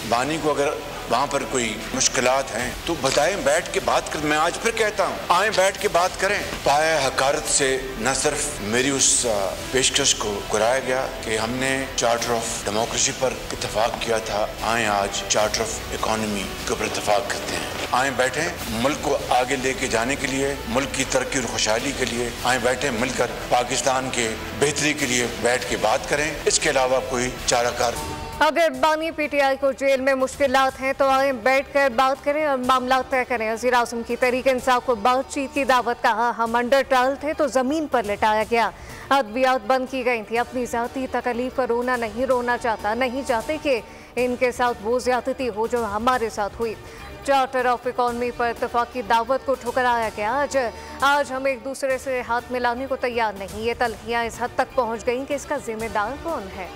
बानी को अगर वहाँ पर कोई मुश्किलात हैं तो बताएं, बैठ के बात कर। मैं आज फिर कहता हूँ, आए बैठ के बात करें। पाया हकारत से न सिर्फ मेरी उस पेशकश को कराया गया कि हमने चार्टर ऑफ डेमोक्रेसी पर इत्तेफाक किया था, आए आज चार्टर ऑफ इकोनॉमी के ऊपर इत्तेफाक करते हैं। आए बैठे मुल्क को आगे लेके जाने के लिए, मुल्क की तरक्की और खुशहाली के लिए आए बैठे मिलकर पाकिस्तान के बेहतरी के लिए बैठ के बात करें। इसके अलावा कोई चाराकार। अगर बानी पीटीआई को जेल में मुश्किलात हैं तो आए बैठकर बात करें और मामला तय करें। वज़ीर आज़म की तहरीक इंसाफ को बातचीत की दावत, कहा हम अंडर ट्रायल थे तो ज़मीन पर लिटाया गया, अद्वियात बंद की गई थी, अपनी ज़ाती तकलीफ पर रोना नहीं रोना चाहता, नहीं चाहते कि इनके साथ वो ज़्यादती हो जो हमारे साथ हुई। चार्टर ऑफ इकोनॉमी पर इत्तेफाक की दावत को ठुकराया गया। आज हम एक दूसरे से हाथ मिलाने को तैयार नहीं। ये तलखियाँ इस हद तक पहुँच गई कि इसका जिम्मेदार कौन है?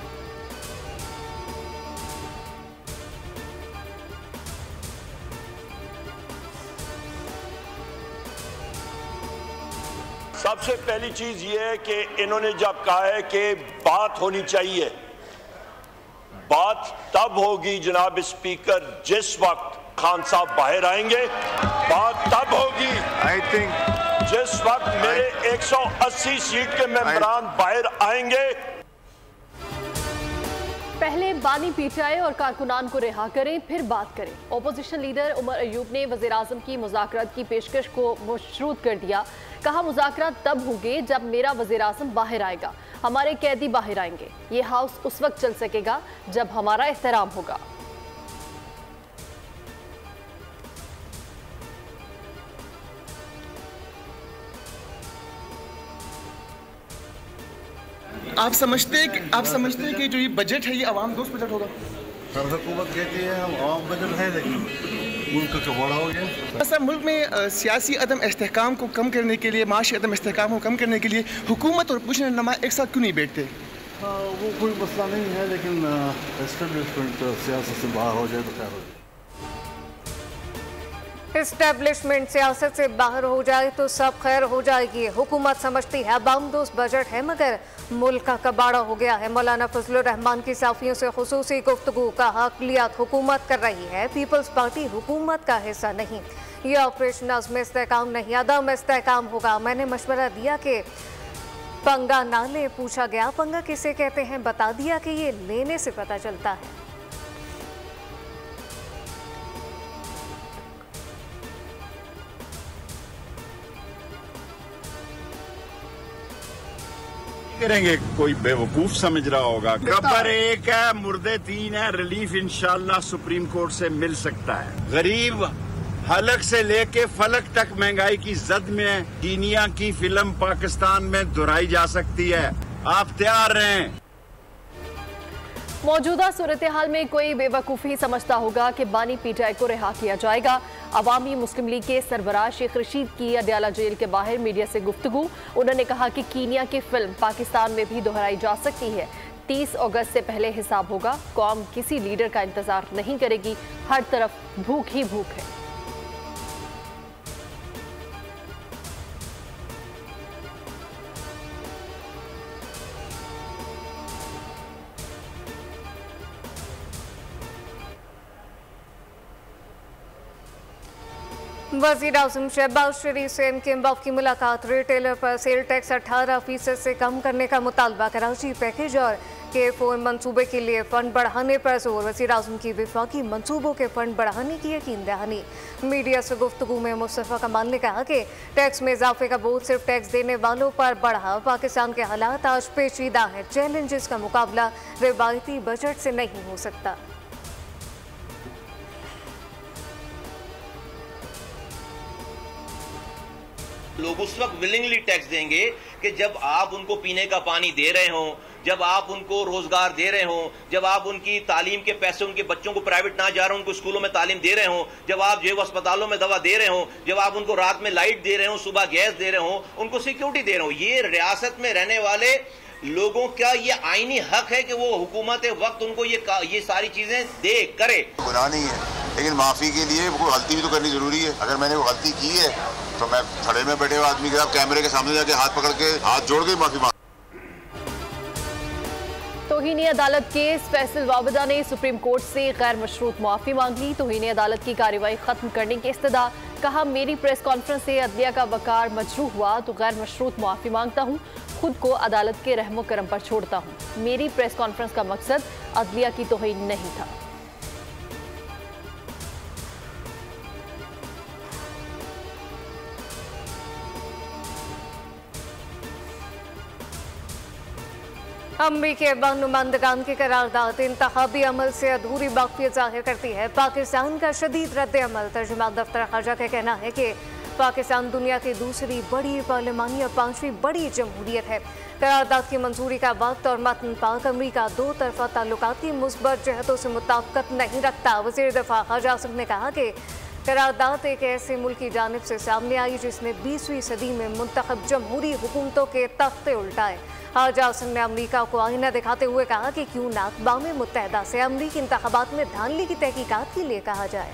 सबसे पहली चीज ये है कि इन्होंने जब कहा है कि बात होनी चाहिए, बात तब होगी जनाब स्पीकर जिस वक्त खान साहब बाहर आएंगे, बात तब होगी आई थिंक जिस वक्त मेरे 180 सीट के मेंबरान बाहर आएंगे। पहले बानी पीटीआई और कारकुनान को रिहा करें, फिर बात करें। ओपोजिशन लीडर उमर अयूब ने वज़ीर आज़म की मुज़ाकरात की पेशकश को मशरूत कर दिया। कहा मुज़ाकरात तब होंगे जब मेरा वज़ीर आज़म बाहर आएगा, हमारे कैदी बाहर आएंगे। ये हाउस उस वक्त चल सकेगा जब हमारा एहतराम होगा। आप समझते हैं कि जो ये बजट है ये अवाम दोस्त बजट होगा? हर हुकूमत कहती है हम अवाम बजट है, लेकिन मुल्क का बड़ा हो गया। ऐसा मुल्क में सियासी अदम इस्तेहकाम को कम करने के लिए, माशी अदम इस्तेहकाम को कम करने के लिए हुकूमत और अपोजिशन नुमा एक साथ क्यों नहीं बैठते? वो कोई मसला नहीं है, लेकिन एस्टेब्लिशमेंट सियासत से बाहर हो जाए तो खैर हो जाए। इस्टेब्लिशमेंट सियासत से बाहर हो जाए तो सब खैर हो जाएगी। हुकूमत समझती है अवाम दोस्त बजट है, मगर मुल्क का कबाड़ा हो गया है। मौलाना फजलुर रहमान की साफियों से खुसूसी गुफ्तगू, का अक़लियत हुकूमत कर रही है, पीपल्स पार्टी हुकूमत का हिस्सा नहीं। ये ऑपरेशन अज़्म इस्तेहकाम नहीं, अदम इस्तेहकाम होगा। मैंने मशवरा दिया कि पंगा ना ले। पूछा गया पंगा किसे कहते हैं, बता दिया कि ये लेने से पता चलता है। करेंगे, कोई बेवकूफ समझ रहा होगा। कब्र एक है, मुर्दे तीन है, रिलीफ इंशाल्लाह सुप्रीम कोर्ट से मिल सकता है। गरीब हलक से लेके फलक तक महंगाई की जद में है। कीनिया की फिल्म पाकिस्तान में दोहराई जा सकती है, आप तैयार रहें। मौजूदा सूरत हाल में कोई बेवकूफ़ी समझता होगा कि बानी पीटीआई को रिहा किया जाएगा। अवामी मुस्लिम लीग के सरबराह शेख रशीद की अडयाला जेल के बाहर मीडिया से गुफ्तगू। उन्होंने कहा कि कीनिया की फिल्म पाकिस्तान में भी दोहराई जा सकती है। 30 अगस्त से पहले हिसाब होगा। कौम किसी लीडर का इंतजार नहीं करेगी, हर तरफ भूख ही भूख है। वज़ीर आज़म शहबाज शरीफ से एमकेएम की मुलाकात। रिटेलर पर सेल टैक्स 18% से कम करने का मुतालबा। कराची पैकेज और KFOM मंसूबे के लिए फ़ंड बढ़ाने पर जोर। वज़ीर आज़म की वफाकी मंसूबों के फ़ंड बढ़ाने की यकीन दहानी। मीडिया से गुफ्तगू में मुस्तफ़ा कमाल ने कहा कि टैक्स में इजाफे का बोझ सिर्फ टैक्स देने वालों पर बढ़ा। पाकिस्तान के हालात आज पेचीदा हैं, चैलेंजेस का मुकाबला रिवायती बजट से नहीं हो सकता। लोग उस वक्त विलिंगली टैक्स देंगे कि जब आप उनको पीने का पानी दे रहे हों, जब आप उनको रोजगार दे रहे हों, जब आप उनकी तालीम के पैसे उनके बच्चों को प्राइवेट ना जा रहे हो उनको स्कूलों में तालीम दे रहे हों, जब आप जो अस्पतालों में दवा दे रहे हों, जब आप उनको रात में लाइट दे रहे हों, सुबह गैस दे रहे हों, उनको सिक्योरिटी दे रहे हों। ये रियासत में रहने वाले लोगों का ये आईनी हक है कि वो हुकूमत वक्त उनको ये सारी चीजें दे करे। गुनाह नहीं है, लेकिन माफी के लिए वो गलती भी तो करनी जरूरी है। अगर मैंने वो गलती की है तो मैं खड़े में बैठे हुए आदमी के साथ कैमरे के सामने जाके हाथ पकड़ के हाथ जोड़ के माफी मांग। तो तौहीन अदालत केस फैसल वाबदा ने सुप्रीम कोर्ट से गैर मशरूत मुआफ़ी मांग ली। तौहीन अदालत की कार्रवाई खत्म करने की इस्तदा। कहा, मेरी प्रेस कॉन्फ्रेंस से अदलिया का वकार मजरूह हुआ तो गैर मशरूत मुआफ़ी मांगता हूँ, खुद को अदालत के रहमो करम पर छोड़ता हूँ। मेरी प्रेस कॉन्फ्रेंस का मकसद अदलिया की तौहीन नहीं था। अमरीकी नुमाइंदगान की करारदाद इंतखाबी अमल से अधूरी वाक़फ़ियत जाहिर करती है। पाकिस्तान का शदीद रद्द अमल। तर्जुमान दफ्तर ख़ारजा का कहना है कि पाकिस्तान दुनिया की दूसरी बड़ी पार्लिमानी और 5वीं बड़ी जमहूरियत है। करारदाद की मंजूरी का वक्त और मतन पाक अमरीका दो तरफा ताल्लुकात की मुस्बत जहतों से मुताबिकत नहीं रखता। वज़ीर दफ़ा ख़ारजा आसिफ ने कहा कि करारदाद एक ऐसे मुल्क की जानिब से सामने आई जिसने 20वीं सदी में मुंतखब जमहूरी हुकूमतों के तख्ते उल्टाए। ख़ारजा आसिफ ने अमरीका को आईना दिखाते हुए कहा कि क्यों ना अक़वाम मुत्तहिदा से अमरीकी इंतख़ाबात में धांधली की तहकीकात के लिए कहा जाए।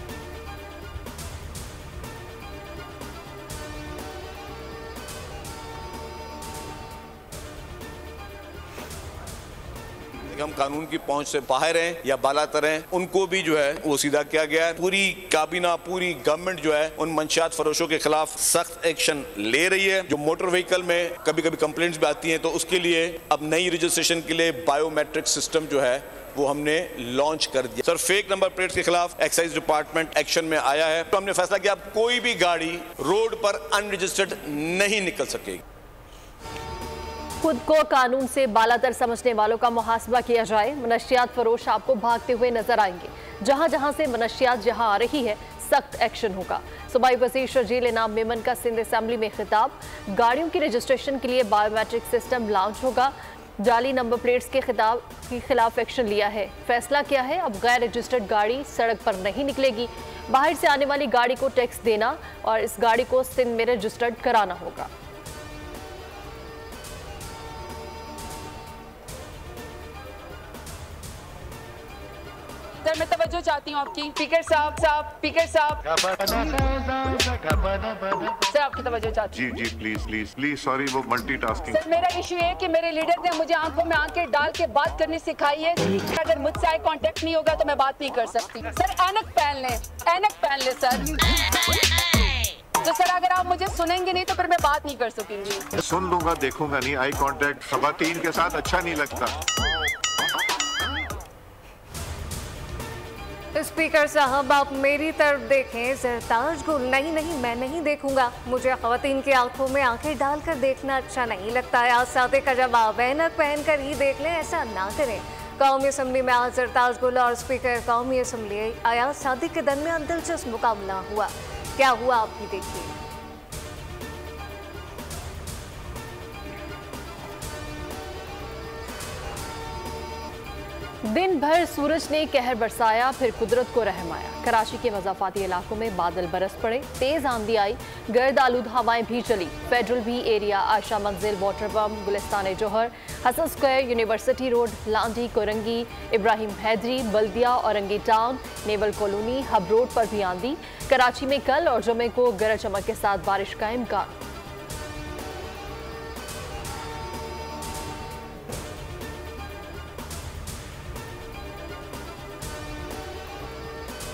हम कानून की पहुंच से बाहर हैं या बालातर हैं, उनको भी जो है वो सीधा किया गया है। पूरी काबीना, पूरी गवर्नमेंट जो है उन मंशियात फरोशों के खिलाफ सख्त एक्शन ले रही है। जो मोटर व्हीकल में कभी कभी कंप्लेंट्स भी आती हैं तो उसके लिए अब नई रजिस्ट्रेशन के लिए बायोमेट्रिक सिस्टम जो है वो हमने लॉन्च कर दिया। सर, फेक नंबर प्लेट्स के खिलाफ एक्साइज डिपार्टमेंट एक्शन में आया है। तो हमने फैसला किया अब कोई भी गाड़ी रोड पर अनरजिस्टर्ड नहीं निकल सकेगी। खुद को कानून से बालातर समझने वालों का मुहासबा किया जाए। मनशियात फरोश आपको भागते हुए नजर आएंगे। जहां जहां से मनशियात जहां आ रही है सख्त एक्शन होगा। सूबाई वज़ीर शर्जील इनाम मेमन का सिंध असेंबली में खिताब। गाड़ियों की रजिस्ट्रेशन के लिए बायोमेट्रिक सिस्टम लॉन्च होगा। जाली नंबर प्लेट्स के खिलाफ एक्शन लिया है। फैसला किया है, अब गैर रजिस्टर्ड गाड़ी सड़क पर नहीं निकलेगी। बाहर से आने वाली गाड़ी को टैक्स देना और इस गाड़ी को सिंध में रजिस्टर्ड कराना होगा। सर, मैं तवज्जो चाहती हूँ आपकी। स्पीकर साहब सर, आपकी तवज्जो चाहती हूँ। जी प्लीज सॉरी, वो मल्टीटास्किंग। सर, मेरा इशू है कि मेरे लीडर ने मुझे आंखों में आंखें डाल के बात करनी सिखाई है। अगर मुझसे आई कांटेक्ट नहीं होगा तो मैं बात नहीं कर सकती। सर, ऐनक पहन ले सर। तो सर, अगर आप मुझे सुनेंगे नहीं तो फिर मैं बात नहीं कर सकूंगी। सुन लूंगा, देखूंगा नहीं। आई कांटेक्ट खवातीन के साथ अच्छा नहीं लगता। स्पीकर साहब, आप मेरी तरफ देखें। सरताज गुल, नहीं मैं नहीं देखूंगा। मुझे खवातीन की आंखों में आंखें डालकर देखना अच्छा नहीं लगता है। आज सादे का जवाब ऐनक पहनकर ही देख लें, ऐसा ना करें। कौमी असम्बली में आज सरताज गुल और स्पीकर कौमी असम्बली अयाज सादिक के दरमियान दिलचस्प मुकाबला हुआ। क्या हुआ आप भी देखिए। दिन भर सूरज ने कहर बरसाया, फिर कुदरत को रहम आया। कराची के मज़ाफाती इलाकों में बादल बरस पड़े, तेज आंधी आई, गर्द आलूद हवाएं भी चली। Federal B area, Ayesha Manzil, water pump, Gulistan Johar, Hasan square, university road, Landhi, Korangi, Ibrahim Hyderi, Baldia, Orangi town, naval colony, Hub road पर भी आंधी। कराची में कल और जुमे को गरज चमक के साथ बारिश का इम्कान।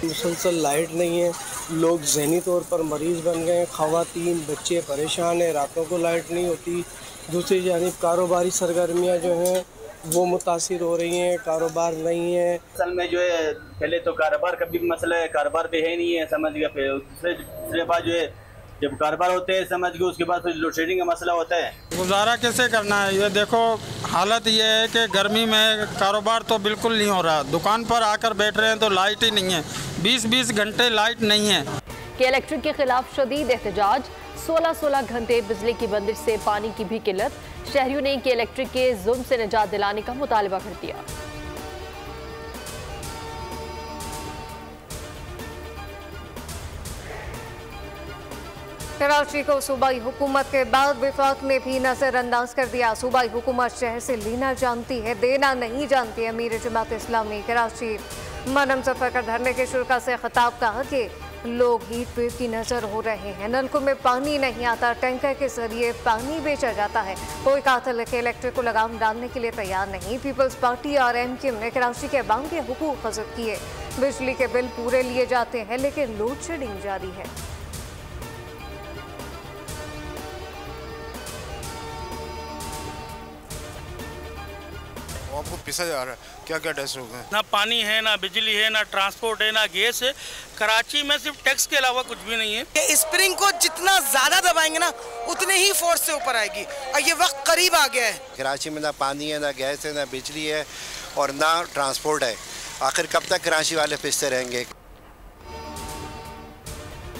मुसलसल लाइट नहीं है, लोग ज़हनी तौर पर मरीज़ बन गए हैं। ख़वातीन, बच्चे परेशान हैं, रातों को लाइट नहीं होती। दूसरी जानिब कारोबारी सरगर्मियाँ जो हैं वो मुतासिर हो रही हैं, कारोबार नहीं है। असल में जो है पहले तो कारोबार का भी मसला है, कारोबार पे है नहीं है, समझ गया। फिर दूसरे बाद जो है जब कारोबार होते हैं समझ गए, उसके बाद फिर लोड शेडिंग का मसला होता है। गुजारा कैसे करना है? ये देखो, हालत ये है कि गर्मी में कारोबार तो बिल्कुल नहीं हो रहा। दुकान पर आकर बैठ रहे हैं तो लाइट ही नहीं है, 20-20 घंटे लाइट नहीं है। के इलेक्ट्रिक के खिलाफ शदीद एहतजाज, 16-16 घंटे बिजली की बंदिश से पानी की भी किल्लत। शहरियों ने के इलेक्ट्रिक के जुल्म से निजात दिलाने का मुतालबा कर दिया। कराची को सूबाई हुकूमत के बाद विफाक ने भी नजरअंदाज कर दिया। सूबाई हुकूमत शहर से लेना जानती है, देना नहीं जानती। अमीर जमात इस्लामी कराची मनम सफर कर धरने के शुरा से खिताब, कहा कि लोग हीट वेव की नजर हो रहे हैं। नलकों में पानी नहीं आता, टैंकर के जरिए पानी बेचा जाता है। कोई कातिल के इलेक्ट्रिक को लगाम डालने के लिए तैयार नहीं। पीपल्स पार्टी और MQM ने कराची के अवाम के हुकूक ग़ज़ब किए। बिजली के बिल पूरे लिए जाते हैं लेकिन लोड शेडिंग जारी है। आपको पिसा जा रहा है, क्या क्या टैक्स हो गए? ना पानी है, ना बिजली है, ना ट्रांसपोर्ट है, ना गैस है। कराची में सिर्फ टैक्स के अलावा कुछ भी नहीं है। स्प्रिंग को जितना ज्यादा दबाएंगे ना उतने ही फोर्स से ऊपर आएगी और ये वक्त करीब आ गया है। कराची में ना पानी है, ना गैस है, ना बिजली है और ना ट्रांसपोर्ट है। आखिर कब तक कराची वाले पिसते रहेंगे?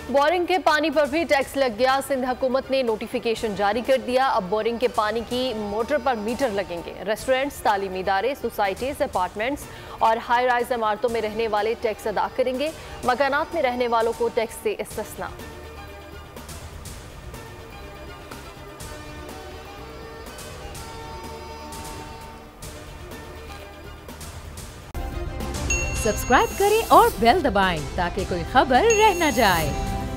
बोरिंग के पानी पर भी टैक्स लग गया। सिंध हुकूमत ने नोटिफिकेशन जारी कर दिया। अब बोरिंग के पानी की मोटर पर मीटर लगेंगे। रेस्टोरेंट्स, तालीमी इदारे, सोसाइटीज, अपार्टमेंट्स और हाई राइज इमारतों में रहने वाले टैक्स अदा करेंगे। मकानात में रहने वालों को टैक्स से इस्तिस्ना। सब्सक्राइब करें और बेल दबाएं ताकि कोई खबर रह न जाए।